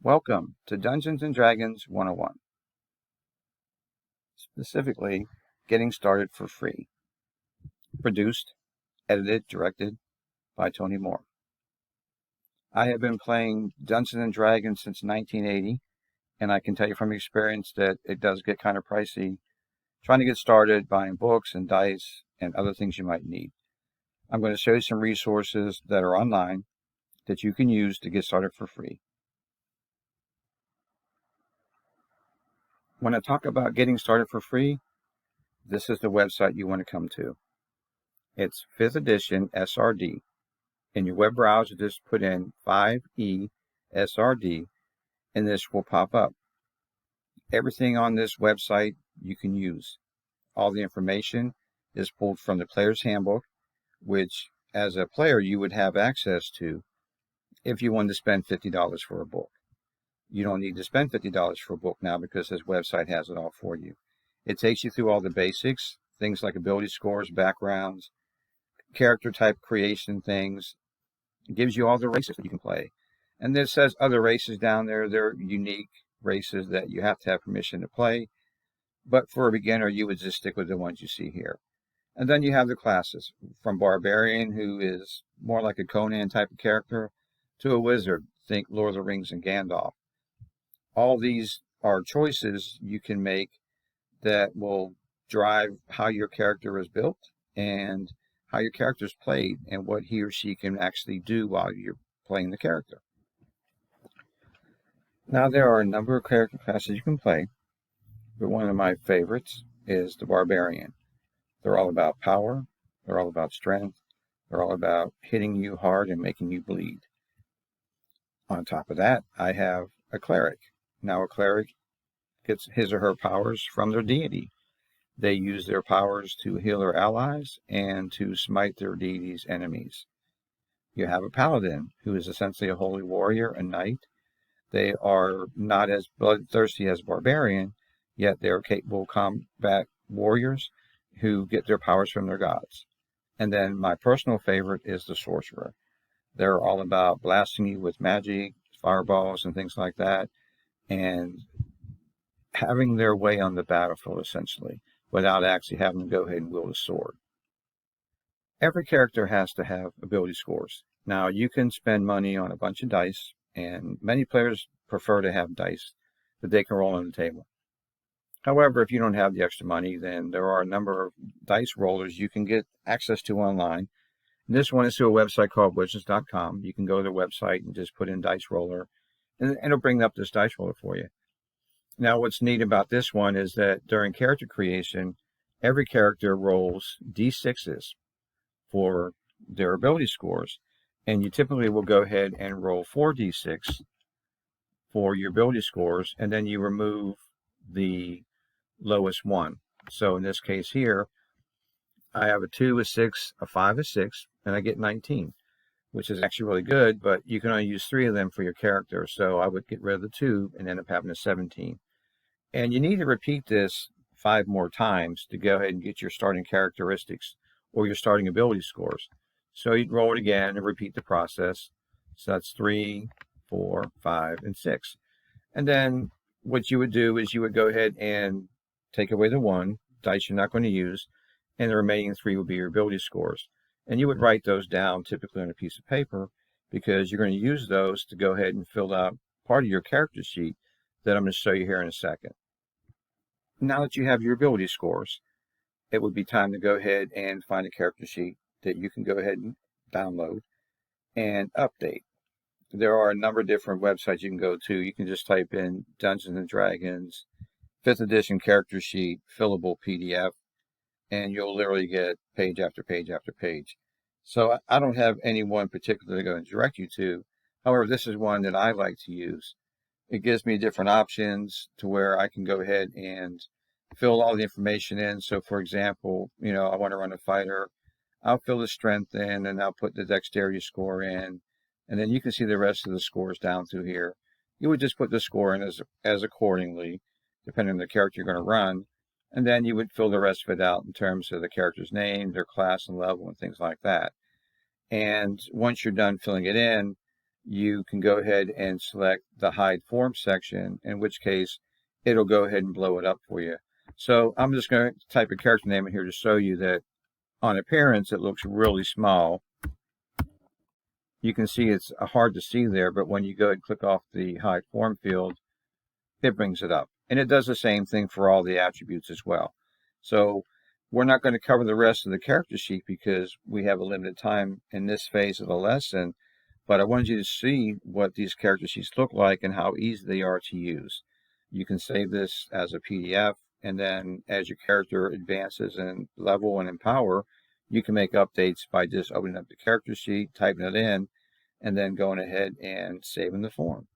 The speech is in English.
Welcome to Dungeons & Dragons 101, specifically Getting Started for Free. Produced, edited, directed by Tony Moore. I have been playing Dungeons & Dragons since 1980, and I can tell you from experience that it does get kind of pricey trying to get started buying books and dice and other things you might need. I'm going to show you some resources that are online that you can use to get started for free. When I talk about getting started for free, this is the website you want to come to. It's 5th edition SRD. In your web browser, just put in 5E SRD, and this will pop up. Everything on this website you can use. All the information is pulled from the Player's Handbook, which as a player you would have access to if you wanted to spend $50 for a book. You don't need to spend $50 for a book now because this website has it all for you. It takes you through all the basics, things like ability scores, backgrounds, character type creation things. It gives you all the races that you can play. And this says other races down there. They're unique races that you have to have permission to play. But for a beginner, you would just stick with the ones you see here. And then you have the classes, from Barbarian, who is more like a Conan type of character, to a wizard, think Lord of the Rings and Gandalf. All these are choices you can make that will drive how your character is built and how your character is played and what he or she can actually do while you're playing the character. Now, there are a number of character classes you can play, but one of my favorites is the Barbarian. They're all about power, they're all about strength, they're all about hitting you hard and making you bleed. On top of that, I have a Cleric. Now, a Cleric gets his or her powers from their deity. They use their powers to heal their allies and to smite their deity's enemies. You have a Paladin, who is essentially a holy warrior, a knight. They are not as bloodthirsty as Barbarian, yet they are capable combat warriors who get their powers from their gods. And then my personal favorite is the Sorcerer. They're all about blasting you with magic, fireballs, and things like that, and having their way on the battlefield, essentially, without actually having to go ahead and wield a sword. Every character has to have ability scores. Now, you can spend money on a bunch of dice, and many players prefer to have dice that they can roll on the table. However, if you don't have the extra money, then there are a number of dice rollers you can get access to online. And this one is through a website called Wizards.com. You can go to their website and just put in dice roller, and it'll bring up this dice roller for you. Now, what's neat about this one is that during character creation, every character rolls D6s for their ability scores. And you typically will go ahead and roll 4d6 for your ability scores, and then you remove the lowest one. So in this case here, I have a 2, a 6, a 5, a 6, and I get 19, which is actually really good, but you can only use 3 of them for your character. So I would get rid of the 2 and end up having a 17. And you need to repeat this 5 more times to go ahead and get your starting characteristics or your starting ability scores. So you'd roll it again and repeat the process. So that's 3, 4, 5, and 6. And then what you would do is you would go ahead and take away the 1 dice you're not going to use, and the remaining 3 would be your ability scores. And you would write those down typically on a piece of paper because you're going to use those to go ahead and fill out part of your character sheet that I'm going to show you here in a second. Now that you have your ability scores, it would be time to go ahead and find a character sheet that you can go ahead and download and update. There are a number of different websites you can go to. You can just type in Dungeons & Dragons 5th edition character sheet, fillable PDF, and you'll literally get page after page after page. So I don't have any one particular to go and direct you to. However, this is one that I like to use. It gives me different options to where I can go ahead and fill all the information in. So for example, I want to run a fighter. I'll fill the strength in, and I'll put the dexterity score in, and then you can see the rest of the scores down through here. You would just put the score in as accordingly, depending on the character you're going to run, and then you would fill the rest of it out in terms of the character's name, their class and level, and things like that. And once you're done filling it in, you can go ahead and select the hide form section, in which case it'll go ahead and blow it up for you. So I'm just going to type a character name in here to show you that on appearance it looks really small. You can see it's hard to see there, but when you go and click off the hide form field, it brings it up. And it does the same thing for all the attributes as well. So we're not going to cover the rest of the character sheet because we have a limited time in this phase of the lesson, but I wanted you to see what these character sheets look like and how easy they are to use. You can save this as a PDF, and then as your character advances in level and in power, you can make updates by just opening up the character sheet, typing it in, and then going ahead and saving the form.